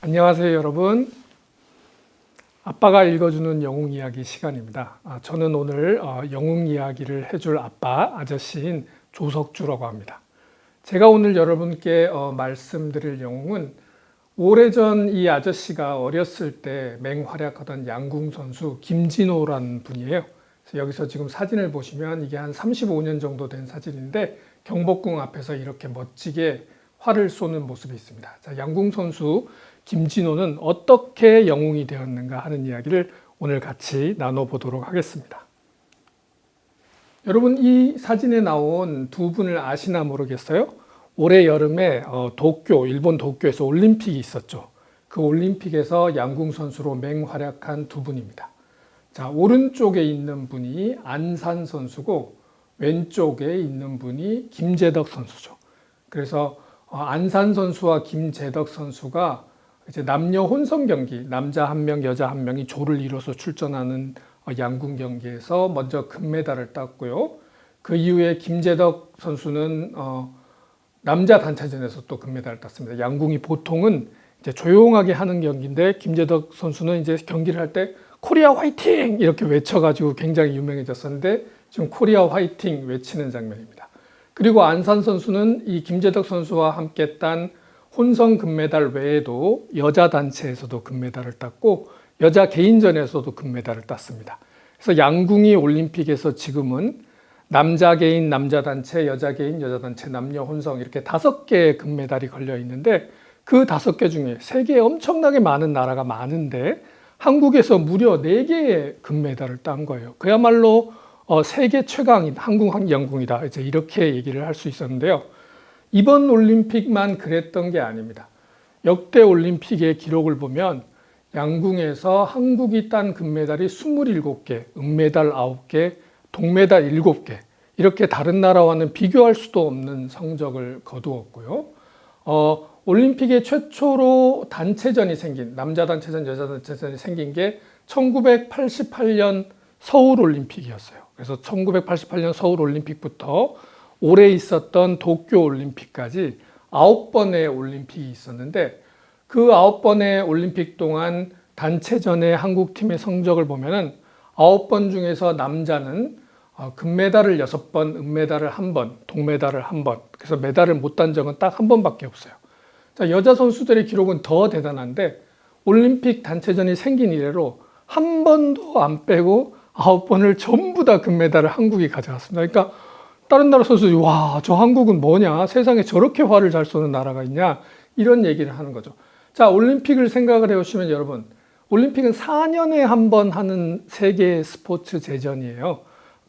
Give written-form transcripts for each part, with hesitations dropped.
안녕하세요, 여러분. 아빠가 읽어주는 영웅 이야기 시간입니다. 저는 오늘 영웅 이야기를 해줄 아저씨인 조석주라고 합니다. 제가 오늘 여러분께 말씀드릴 영웅은 오래전 이 아저씨가 어렸을 때 맹활약하던 양궁 선수 김진호라는 분이에요. 그래서 여기서 지금 사진을 보시면 이게 한 35년 정도 된 사진인데 경복궁 앞에서 이렇게 멋지게 활을 쏘는 모습이 있습니다. 자, 양궁 선수 김진호는 어떻게 영웅이 되었는가 하는 이야기를 오늘 같이 나눠보도록 하겠습니다. 여러분, 이 사진에 나온 두 분을 아시나 모르겠어요? 올해 여름에 일본 도쿄에서 올림픽이 있었죠. 그 올림픽에서 양궁 선수로 맹활약한 두 분입니다. 자, 오른쪽에 있는 분이 안산 선수고 왼쪽에 있는 분이 김재덕 선수죠. 그래서 안산 선수와 김재덕 선수가 이제 남녀 혼성 경기, 남자 한 명, 여자 한 명이 조를 이뤄서 출전하는 양궁 경기에서 먼저 금메달을 땄고요. 그 이후에 김재덕 선수는 남자 단체전에서 또 금메달을 땄습니다. 양궁이 보통은 이제 조용하게 하는 경기인데 김재덕 선수는 이제 경기를 할 때 코리아 화이팅 이렇게 외쳐가지고 굉장히 유명해졌었는데 지금 코리아 화이팅 외치는 장면입니다. 그리고 안산 선수는 이 김재덕 선수와 함께 딴 혼성 금메달 외에도 여자 단체에서도 금메달을 땄고 여자 개인전에서도 금메달을 땄습니다. 그래서 양궁이 올림픽에서 지금은 남자 개인 남자 단체, 여자 개인 여자 단체, 남녀 혼성 이렇게 5개의 금메달이 걸려 있는데 그 5개 중에 세계에 엄청나게 많은 나라가 많은데 한국에서 무려 4개의 금메달을 딴 거예요. 그야말로 세계 최강인 한국 양궁이다. 이제 이렇게 얘기를 할 수 있었는데요. 이번 올림픽만 그랬던 게 아닙니다. 역대 올림픽의 기록을 보면 양궁에서 한국이 딴 금메달이 27개, 은메달 9개, 동메달 7개 이렇게 다른 나라와는 비교할 수도 없는 성적을 거두었고요. 올림픽의 최초로 단체전이 생긴 남자 단체전, 여자 단체전이 생긴 게 1988년 서울올림픽이었어요. 그래서 1988년 서울올림픽부터 올해 있었던 도쿄올림픽까지 9번의 올림픽이 있었는데 그 9번의 올림픽 동안 단체전의 한국팀의 성적을 보면은 9번 중에서 남자는 금메달을 6번, 은메달을 1번, 동메달을 1번. 그래서 메달을 못 딴 적은 딱 한 번밖에 없어요. 자, 여자 선수들의 기록은 더 대단한데 올림픽 단체전이 생긴 이래로 한 번도 안 빼고 9번을 전부 다 금메달을 한국이 가져갔습니다. 그러니까 다른 나라 선수들이 와, 저 한국은 뭐냐? 세상에 저렇게 활을 잘 쏘는 나라가 있냐? 이런 얘기를 하는 거죠. 자, 올림픽을 생각을 해보시면 여러분, 올림픽은 4년에 한 번 하는 세계 스포츠 제전이에요.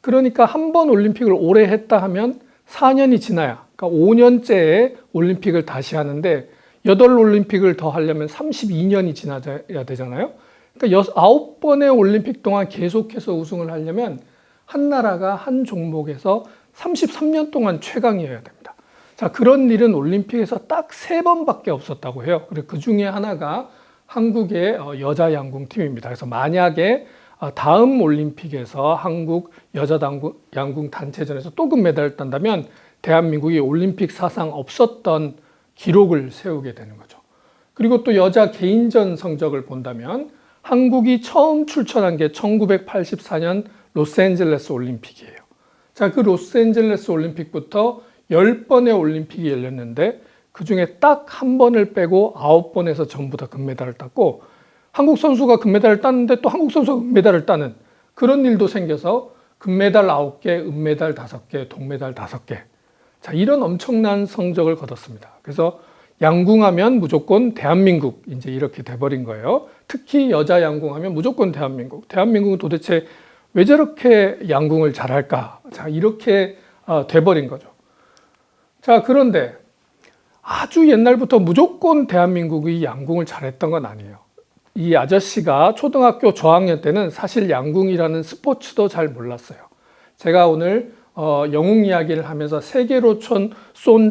그러니까 한 번 올림픽을 오래 했다 하면 4년이 지나야, 그러니까 5년째에 올림픽을 다시 하는데 8올림픽을 더 하려면 32년이 지나야 되잖아요. 그러니까 9번의 올림픽 동안 계속해서 우승을 하려면 한 나라가 한 종목에서 33년 동안 최강이어야 됩니다. 자, 그런 일은 올림픽에서 딱 3번밖에 없었다고 해요. 그리고 그 중에 하나가 한국의 여자 양궁팀입니다. 그래서 만약에 다음 올림픽에서 한국 여자 양궁 단체전에서 또 금메달을 딴다면 대한민국이 올림픽 사상 없었던 기록을 세우게 되는 거죠. 그리고 또 여자 개인전 성적을 본다면 한국이 처음 출전한 게 1984년 로스앤젤레스 올림픽이에요. 자, 그 로스앤젤레스 올림픽부터 10번의 올림픽이 열렸는데 그중에 딱 한 번을 빼고 9번에서 전부 다 금메달을 땄고 한국 선수가 금메달을 땄는데 또 한국 선수가 금메달을 따는 그런 일도 생겨서 금메달 9개, 은메달 5개, 동메달 5개. 자, 이런 엄청난 성적을 거뒀습니다. 그래서 양궁하면 무조건 대한민국 이제 이렇게 돼버린 거예요. 특히 여자 양궁하면 무조건 대한민국. 대한민국은 도대체 왜 저렇게 양궁을 잘할까? 자, 이렇게 돼버린 거죠. 자, 그런데 아주 옛날부터 무조건 대한민국이 양궁을 잘했던 건 아니에요. 이 아저씨가 초등학교 저학년 때는 사실 양궁이라는 스포츠도 잘 몰랐어요. 제가 오늘 영웅 이야기를 하면서 세계로 쏜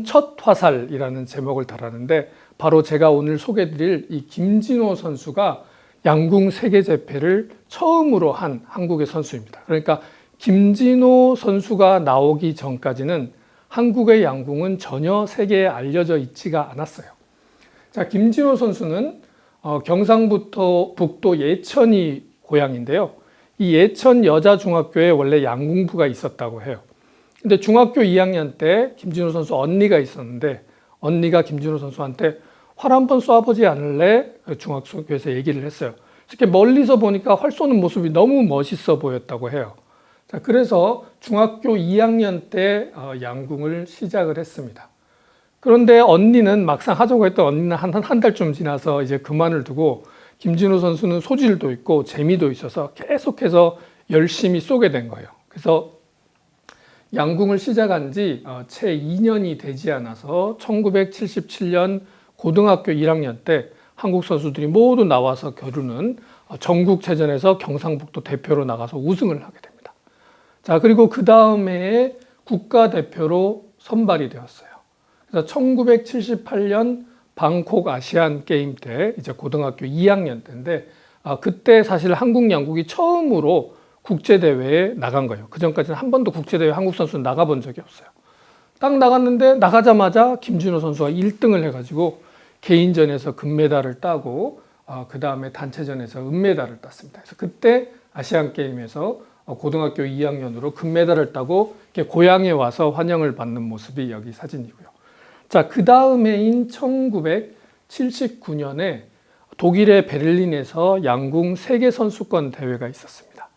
첫 화살이라는 제목을 달았는데 바로 제가 오늘 소개해드릴 이 김진호 선수가 양궁 세계제패를 처음으로 한 한국의 선수입니다. 그러니까 김진호 선수가 나오기 전까지는 한국의 양궁은 전혀 세계에 알려져 있지가 않았어요. 자, 김진호 선수는 경상북도 북도 예천이 고향인데요. 이 예천 여자중학교에 원래 양궁부가 있었다고 해요. 근데 중학교 2학년 때 김진호 선수 언니가 있었는데 언니가 김진호 선수한테 활 한번 쏴보지 않을래? 중학교에서 얘기를 했어요. 이렇게 멀리서 보니까 활 쏘는 모습이 너무 멋있어 보였다고 해요. 자, 그래서 중학교 2학년 때 양궁을 시작을 했습니다. 그런데 언니는 막상 하자고 했던 언니는 한 달쯤 지나서 이제 그만을 두고 김진호 선수는 소질도 있고 재미도 있어서 계속해서 열심히 쏘게 된 거예요. 그래서 양궁을 시작한 지 채 2년이 되지 않아서 1977년 고등학교 1학년 때 한국 선수들이 모두 나와서 겨루는 전국체전에서 경상북도 대표로 나가서 우승을 하게 됩니다. 자, 그리고 그 다음에 국가대표로 선발이 되었어요. 그래서 1978년 방콕 아시안 게임 때 이제 고등학교 2학년 때인데 그때 사실 한국 양궁이 처음으로 국제대회에 나간 거예요. 그 전까지는 한 번도 국제대회 한국 선수는 나가본 적이 없어요. 딱 나갔는데 나가자마자 김진호 선수가 1등을 해가지고 개인전에서 금메달을 따고 그 다음에 단체전에서 은메달을 땄습니다. 그래서 그때 아시안 게임에서 고등학교 2학년으로 금메달을 따고 고향에 와서 환영을 받는 모습이 여기 사진이고요. 자, 그 다음해인 1979년에 독일의 베를린에서 양궁 세계 선수권 대회가 있었습니다.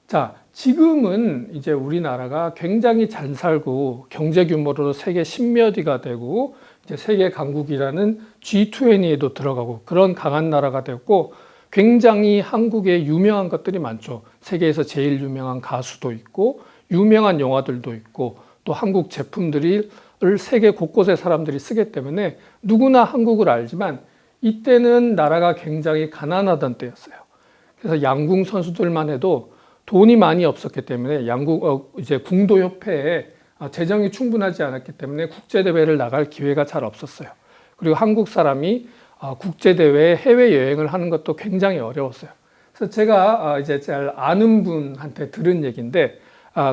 자, 지금은 이제 우리나라가 굉장히 잘 살고 경제 규모로 세계 10몇 위가 되고 이제 세계 강국이라는 G20에도 들어가고 그런 강한 나라가 되었고 굉장히 한국에 유명한 것들이 많죠. 세계에서 제일 유명한 가수도 있고 유명한 영화들도 있고 또 한국 제품들을 세계 곳곳의 사람들이 쓰기 때문에 누구나 한국을 알지만 이때는 나라가 굉장히 가난하던 때였어요. 그래서 양궁 선수들만 해도 돈이 많이 없었기 때문에 이제 궁도협회에 재정이 충분하지 않았기 때문에 국제대회를 나갈 기회가 잘 없었어요. 그리고 한국 사람이 국제대회에 해외여행을 하는 것도 굉장히 어려웠어요. 그래서 제가 이제 잘 아는 분한테 들은 얘기인데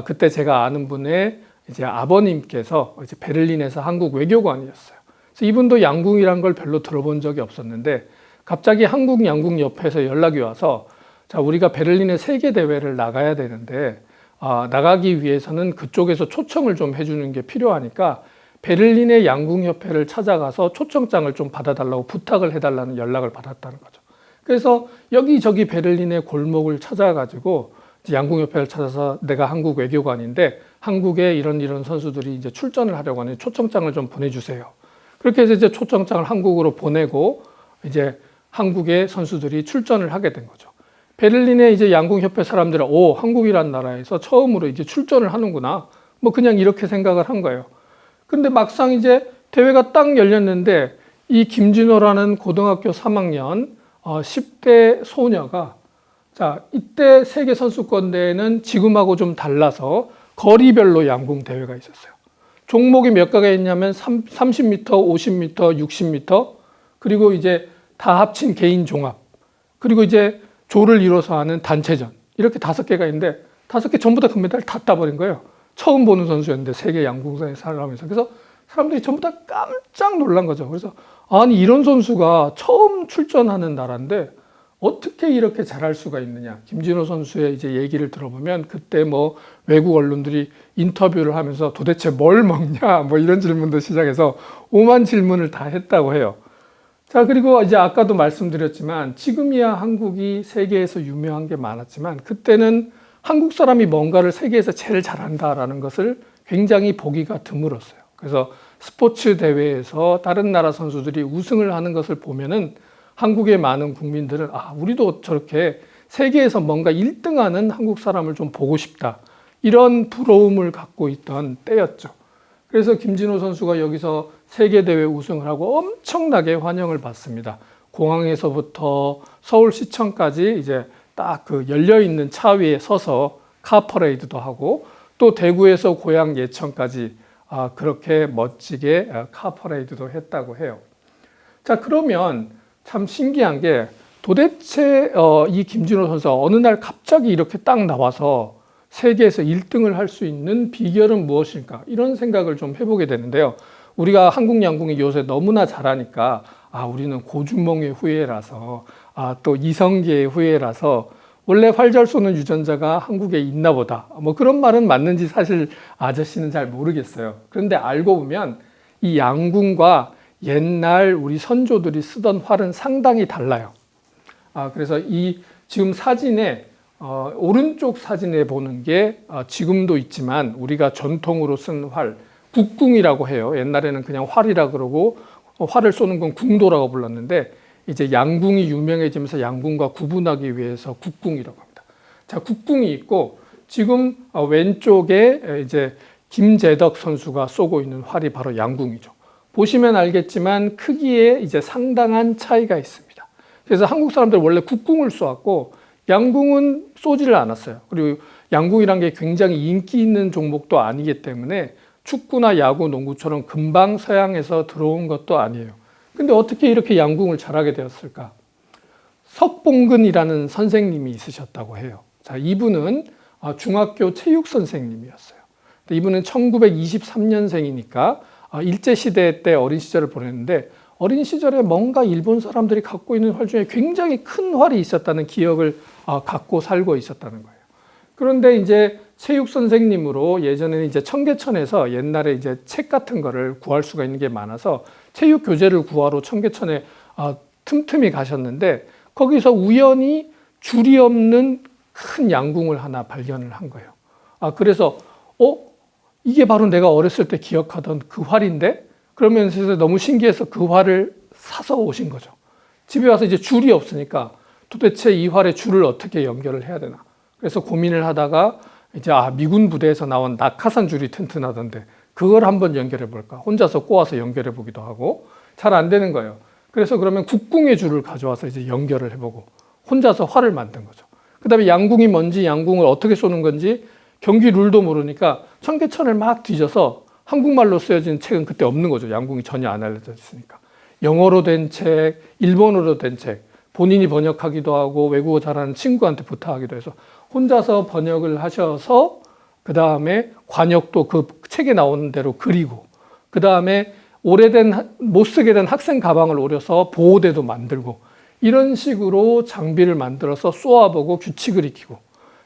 그때 제가 아는 분의 이제 아버님께서 이제 베를린에서 한국 외교관이었어요. 그래서 이분도 양궁이란 걸 별로 들어본 적이 없었는데 갑자기 한국 양궁협회에서 연락이 와서 자, 우리가 베를린의 세계대회를 나가야 되는데 나가기 위해서는 그쪽에서 초청을 좀 해주는 게 필요하니까 베를린의 양궁협회를 찾아가서 초청장을 좀 받아달라고 부탁을 해달라는 연락을 받았다는 거죠. 그래서 여기저기 베를린의 골목을 찾아가지고 양궁협회를 찾아서 내가 한국 외교관인데 한국에 이런 선수들이 이제 출전을 하려고 하니 초청장을 좀 보내주세요. 그렇게 해서 이제 초청장을 한국으로 보내고 이제 한국의 선수들이 출전을 하게 된 거죠. 베를린의 이제 양궁협회 사람들은 한국이란 나라에서 처음으로 이제 출전을 하는구나. 뭐 그냥 이렇게 생각을 한 거예요. 근데 막상 이제 대회가 딱 열렸는데 이 김진호라는 고등학교 3학년 10대 소녀가 자, 이때 세계 선수권 대회는 지금하고 좀 달라서 거리별로 양궁 대회가 있었어요. 종목이 몇 가지 있냐면 30m, 50m, 60m 그리고 이제 다 합친 개인 종합 그리고 이제 조를 이뤄서 하는 단체전 이렇게 5개가 있는데 5개 전부 다 금메달을 다 따버린 거예요. 처음 보는 선수였는데 세계 양궁사에 살아가면서 그래서 사람들이 전부 다 깜짝 놀란 거죠. 그래서 아니 이런 선수가 처음 출전하는 나라인데 어떻게 이렇게 잘할 수가 있느냐. 김진호 선수의 이제 얘기를 들어보면 그때 뭐 외국 언론들이 인터뷰를 하면서 도대체 뭘 먹냐 뭐 이런 질문도 시작해서 오만 질문을 다 했다고 해요. 자, 그리고 이제 아까도 말씀드렸지만 지금이야 한국이 세계에서 유명한 게 많았지만 그때는 한국 사람이 뭔가를 세계에서 제일 잘한다라는 것을 굉장히 보기가 드물었어요. 그래서 스포츠 대회에서 다른 나라 선수들이 우승을 하는 것을 보면은 한국의 많은 국민들은 우리도 저렇게 세계에서 뭔가 1등하는 한국 사람을 좀 보고 싶다. 이런 부러움을 갖고 있던 때였죠. 그래서 김진호 선수가 여기서 세계대회 우승을 하고 엄청나게 환영을 받습니다. 공항에서부터 서울시청까지 이제 딱 그 열려있는 차 위에 서서 카퍼레이드도 하고 또 대구에서 고향 예천까지 그렇게 멋지게 카퍼레이드도 했다고 해요. 자, 그러면 참 신기한 게 도대체 이 김진호 선수가 어느 날 갑자기 이렇게 딱 나와서 세계에서 1등을 할 수 있는 비결은 무엇일까? 이런 생각을 좀 해보게 되는데요. 우리가 한국 양궁이 요새 너무나 잘하니까 우리는 고주몽의 후예라서, 또 이성계의 후예라서 원래 활 잘 쏘는 유전자가 한국에 있나 보다. 뭐 그런 말은 맞는지 사실 아저씨는 잘 모르겠어요. 그런데 알고 보면 이 양궁과 옛날 우리 선조들이 쓰던 활은 상당히 달라요. 그래서 이 지금 사진에 오른쪽 사진에 보는 게 지금도 있지만 우리가 전통으로 쓴 활, 국궁이라고 해요. 옛날에는 그냥 활이라 그러고 활을 쏘는 건 궁도라고 불렀는데 이제 양궁이 유명해지면서 양궁과 구분하기 위해서 국궁이라고 합니다. 자, 국궁이 있고 지금 왼쪽에 이제 김재덕 선수가 쏘고 있는 활이 바로 양궁이죠. 보시면 알겠지만 크기에 이제 상당한 차이가 있습니다. 그래서 한국 사람들 원래 국궁을 쏘았고 양궁은 쏘지를 않았어요. 그리고 양궁이란 게 굉장히 인기 있는 종목도 아니기 때문에 축구나 야구, 농구처럼 금방 서양에서 들어온 것도 아니에요. 근데 어떻게 이렇게 양궁을 잘하게 되었을까? 석봉근이라는 선생님이 있으셨다고 해요. 자, 이분은 중학교 체육 선생님이었어요. 이분은 1923년생이니까 일제시대 때 어린 시절을 보냈는데 어린 시절에 뭔가 일본 사람들이 갖고 있는 활 중에 굉장히 큰 활이 있었다는 기억을 갖고 살고 있었다는 거예요. 그런데 이제 체육 선생님으로 예전에는 이제 청계천에서 옛날에 이제 책 같은 거를 구할 수가 있는 게 많아서 체육 교재를 구하러 청계천에 틈틈이 가셨는데 거기서 우연히 줄이 없는 큰 양궁을 하나 발견을 한 거예요. 그래서 이게 바로 내가 어렸을 때 기억하던 그 활인데 그러면서 너무 신기해서 그 활을 사서 오신 거죠. 집에 와서 이제 줄이 없으니까 도대체 이 활에 줄을 어떻게 연결을 해야 되나. 그래서 고민을 하다가 이제 미군 부대에서 나온 낙하산 줄이 튼튼하던데 그걸 한번 연결해 볼까. 혼자서 꼬아서 연결해 보기도 하고 잘 안 되는 거예요. 그래서 그러면 국궁의 줄을 가져와서 이제 연결을 해보고 혼자서 활을 만든 거죠. 그 다음에 양궁이 뭔지 양궁을 어떻게 쏘는 건지 경기 룰도 모르니까 청계천을 막 뒤져서 한국말로 쓰여진 책은 그때 없는 거죠. 양궁이 전혀 안 알려져 있으니까. 영어로 된 책, 일본어로 된 책, 본인이 번역하기도 하고 외국어 잘하는 친구한테 부탁하기도 해서 혼자서 번역을 하셔서 그 다음에 관역도 그 책에 나오는 대로 그리고 그 다음에 오래된 못 쓰게 된 학생 가방을 오려서 보호대도 만들고 이런 식으로 장비를 만들어서 쏘아보고 규칙을 익히고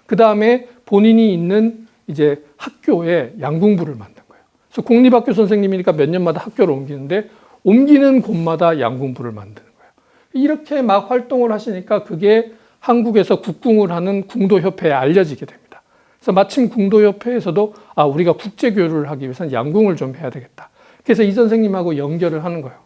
그 다음에 본인이 있는 이제 학교에 양궁부를 만든 거예요. 그래서 공립학교 선생님이니까 몇 년마다 학교를 옮기는데 옮기는 곳마다 양궁부를 만드는 거예요. 이렇게 막 활동을 하시니까 그게 한국에서 국궁을 하는 궁도협회에 알려지게 됩니다. 그래서 마침 궁도협회에서도 우리가 국제교류를 하기 위해서는 양궁을 좀 해야 되겠다. 그래서 이 선생님하고 연결을 하는 거예요.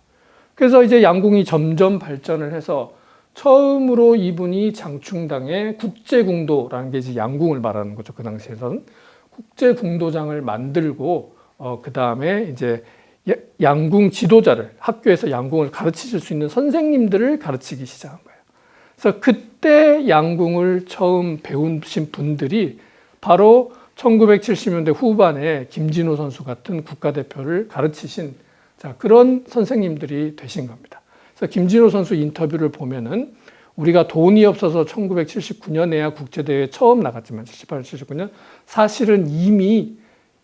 그래서 이제 양궁이 점점 발전을 해서 처음으로 이분이 장충당에 국제궁도라는 게 이제 양궁을 말하는 거죠. 그 당시에서는 국제궁도장을 만들고 그 다음에 이제 양궁 지도자를 학교에서 양궁을 가르치실 수 있는 선생님들을 가르치기 시작한 거예요. 그래서 그때 양궁을 처음 배우신 분들이 바로 1970년대 후반에 김진호 선수 같은 국가대표를 가르치신 그런 선생님들이 되신 겁니다. 그래서 김진호 선수 인터뷰를 보면은 우리가 돈이 없어서 1979년에야 국제대회에 처음 나갔지만 78, 79년 사실은 이미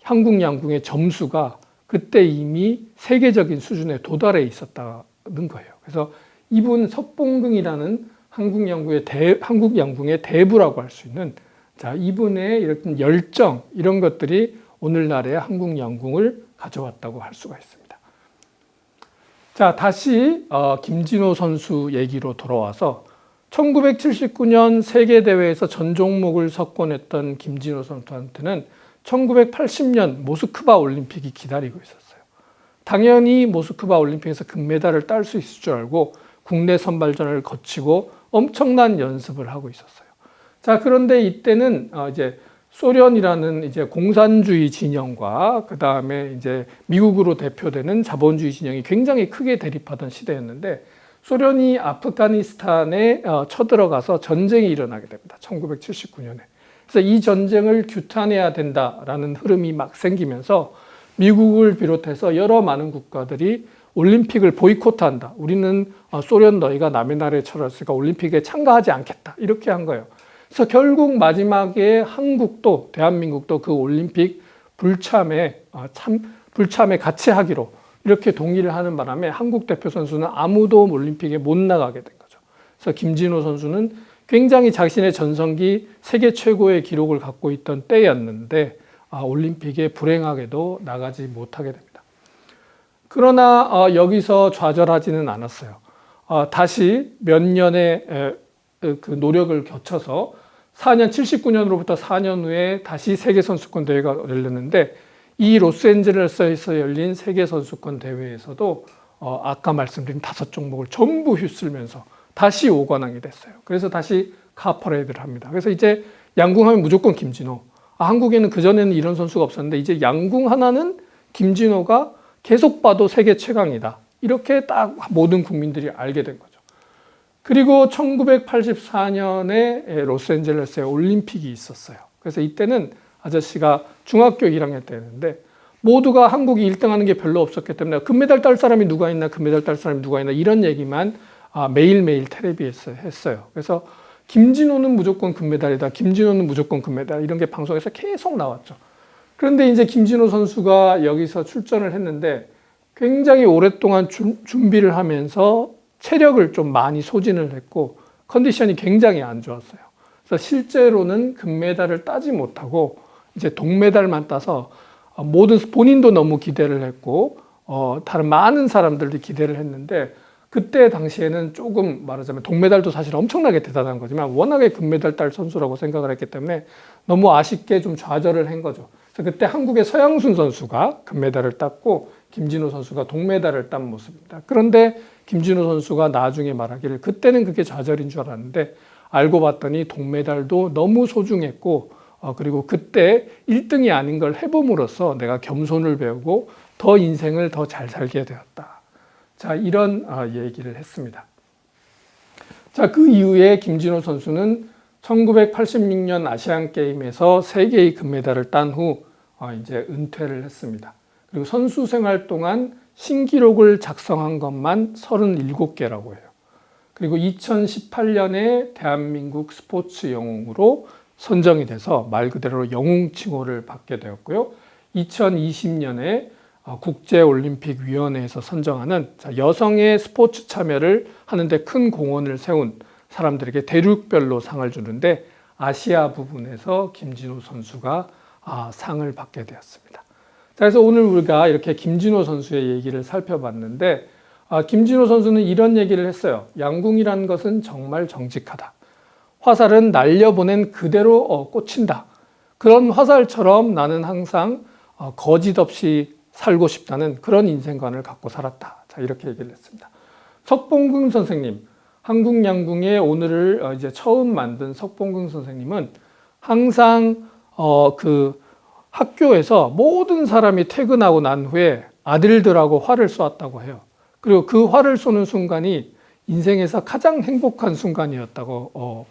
한국 양궁의 점수가 그때 이미 세계적인 수준에 도달해 있었다는 거예요. 그래서 이분 석봉근이라는 한국 양궁의 대부라고 할 수 있는 이분의 이런 열정 이런 것들이 오늘날의 한국 양궁을 가져왔다고 할 수가 있습니다. 자, 다시 김진호 선수 얘기로 돌아와서 1979년 세계대회에서 전 종목을 석권했던 김진호 선수한테는 1980년 모스크바 올림픽이 기다리고 있었어요. 당연히 모스크바 올림픽에서 금메달을 딸 수 있을 줄 알고 국내 선발전을 거치고 엄청난 연습을 하고 있었어요. 자, 그런데 이때는 이제 소련이라는 이제 공산주의 진영과 그 다음에 이제 미국으로 대표되는 자본주의 진영이 굉장히 크게 대립하던 시대였는데 소련이 아프가니스탄에 쳐들어가서 전쟁이 일어나게 됩니다. 1979년에. 그래서 이 전쟁을 규탄해야 된다라는 흐름이 막 생기면서 미국을 비롯해서 여러 많은 국가들이 올림픽을 보이콧한다. 우리는 소련 너희가 남의 나라에 쳐들었으니까 올림픽에 참가하지 않겠다. 이렇게 한 거예요. 그래서 결국 마지막에 한국도 대한민국도 그 올림픽 불참에 같이 하기로 이렇게 동의를 하는 바람에 한국 대표 선수는 아무도 올림픽에 못 나가게 된 거죠. 그래서 김진호 선수는 굉장히 자신의 전성기 세계 최고의 기록을 갖고 있던 때였는데 올림픽에 불행하게도 나가지 못하게 됩니다. 그러나 여기서 좌절하지는 않았어요. 다시 몇 년의 그 노력을 거쳐서 79년으로부터 4년 후에 다시 세계선수권 대회가 열렸는데 이 로스앤젤레스에서 열린 세계선수권 대회에서도 아까 말씀드린 5종목을 전부 휩쓸면서 다시 5관왕이 됐어요. 그래서 다시 카퍼레이드를 합니다. 그래서 이제 양궁하면 무조건 김진호. 한국에는 그전에는 이런 선수가 없었는데 이제 양궁 하나는 김진호가 계속 봐도 세계 최강이다. 이렇게 딱 모든 국민들이 알게 된 거죠. 그리고 1984년에 로스앤젤레스에 올림픽이 있었어요. 그래서 이때는 아저씨가 중학교 1학년 때였는데 모두가 한국이 1등하는 게 별로 없었기 때문에 금메달 딸 사람이 누가 있나 금메달 딸 사람이 누가 있나 이런 얘기만 매일매일 텔레비에서 했어요. 그래서 김진호는 무조건 금메달이다. 김진호는 무조건 금메달. 이런 게 방송에서 계속 나왔죠. 그런데 이제 김진호 선수가 여기서 출전을 했는데 굉장히 오랫동안 준비를 하면서 체력을 좀 많이 소진을 했고 컨디션이 굉장히 안 좋았어요. 그래서 실제로는 금메달을 따지 못하고 이제 동메달만 따서 본인도 너무 기대를 했고 다른 많은 사람들이 기대를 했는데 그때 당시에는 조금 말하자면 동메달도 사실 엄청나게 대단한 거지만 워낙에 금메달 딸 선수라고 생각을 했기 때문에 너무 아쉽게 좀 좌절을 한 거죠. 그래서 그때 한국의 서양순 선수가 금메달을 땄고 김진호 선수가 동메달을 딴 모습입니다. 그런데 김진호 선수가 나중에 말하기를 그때는 그게 좌절인 줄 알았는데 알고 봤더니 동메달도 너무 소중했고 그리고 그때 1등이 아닌 걸 해봄으로써 내가 겸손을 배우고 더 인생을 더 잘 살게 되었다. 자, 이런 얘기를 했습니다. 자, 그 이후에 김진호 선수는 1986년 아시안 게임에서 3개의 금메달을 딴 후 이제 은퇴를 했습니다. 그리고 선수 생활 동안 신기록을 작성한 것만 37개라고 해요. 그리고 2018년에 대한민국 스포츠 영웅으로 선정이 돼서 말 그대로 영웅 칭호를 받게 되었고요. 2020년에 국제올림픽위원회에서 선정하는 여성의 스포츠 참여를 하는데 큰 공헌을 세운 사람들에게 대륙별로 상을 주는데 아시아 부분에서 김진호 선수가 상을 받게 되었습니다. 그래서 오늘 우리가 이렇게 김진호 선수의 얘기를 살펴봤는데 김진호 선수는 이런 얘기를 했어요. 양궁이라는 것은 정말 정직하다. 화살은 날려보낸 그대로 꽂힌다. 그런 화살처럼 나는 항상 거짓 없이 살고 싶다는 그런 인생관을 갖고 살았다. 자, 이렇게 얘기를 했습니다. 석봉근 선생님, 한국 양궁의 오늘을 이제 처음 만든 석봉근 선생님은 항상 그 학교에서 모든 사람이 퇴근하고 난 후에 아들들하고 활을 쏘았다고 해요. 그리고 그 활을 쏘는 순간이 인생에서 가장 행복한 순간이었다고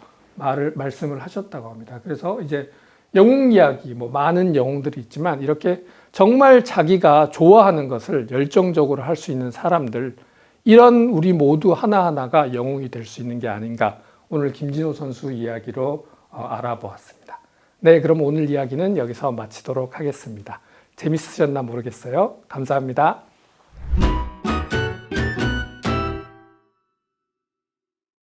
말씀을 하셨다고 합니다. 그래서 이제 영웅 이야기, 많은 영웅들이 있지만 이렇게 정말 자기가 좋아하는 것을 열정적으로 할 수 있는 사람들, 이런 우리 모두 하나하나가 영웅이 될 수 있는 게 아닌가 오늘 김진호 선수 이야기로 알아보았습니다. 네, 그럼 오늘 이야기는 여기서 마치도록 하겠습니다. 재밌으셨나 모르겠어요. 감사합니다.